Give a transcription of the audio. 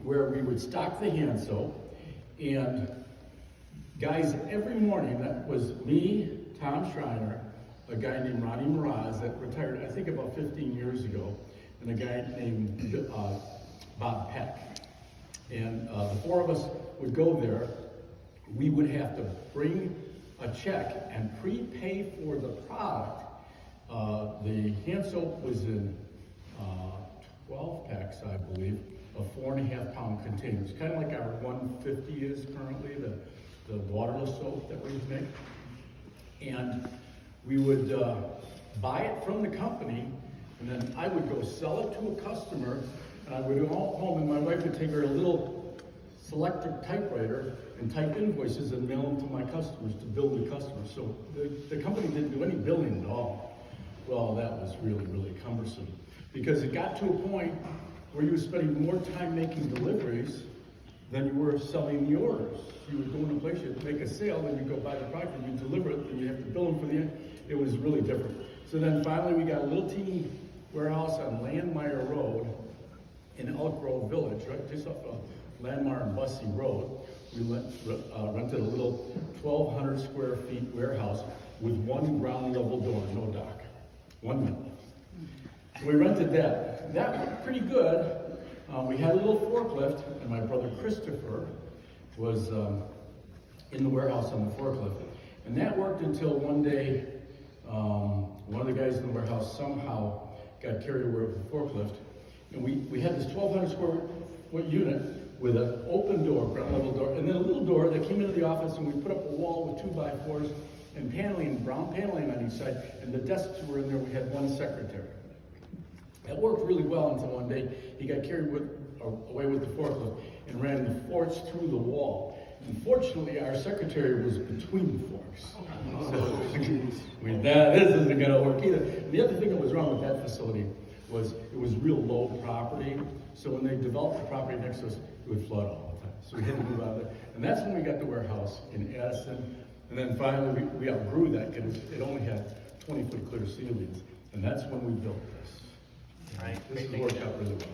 where we would stock the hand soap, and guys, every morning, that was me, Tom Schreiner, a guy named Ronnie Mraz that retired, I think, about 15 years ago, and a guy named Bob Peck. And the four of us would go there. We would have to bring a check and prepay for the product. The hand soap was in 12 packs, I believe, of 4.5 pound containers, kind of like our 150 is currently, the waterless soap that we make. And we would buy it from the company, and then I would go sell it to a customer, and I would go home, and my wife would take her little selectric typewriter and type invoices and mail them to my customers to bill the customers. So the company didn't do any billing at all. Well, that was really, really cumbersome, because it got to a point where you were spending more time making deliveries than you were selling the orders. You would go in a place, you'd make a sale, then you go buy the product, and you deliver it, and you have to bill them for the end. It was really different. So then finally we got a little teeny warehouse on Landmeyer Road in Elk Grove Village, right just off of Landmeyer and Bussey Road. We rented a little 1,200 square feet warehouse with one ground level door, no dock, one minute. So we rented that. That was pretty good. We had a little forklift, and my brother Christopher was in the warehouse on the forklift. And that worked until one day, one of the guys in the warehouse somehow got carried away with the forklift. And we had this 1,200 square foot unit with an open door, ground level door, and then a little door that came into the office, and we put up a wall with 2x4s and paneling, brown paneling on each side, and the desks were in there. We had one secretary. That worked really well until one day he got carried away with the forklift and ran the forks through the wall. Unfortunately, our secretary was between the forks. So, this isn't going to work either. And the other thing that was wrong with that facility was it was real low property. So when they developed the property next to us, it would flood all the time. So we had to move out of there. And that's when we got the warehouse in Addison. And then finally we outgrew that because it only had 20-foot clear ceilings. And that's when we built this. Right. This has worked out really well.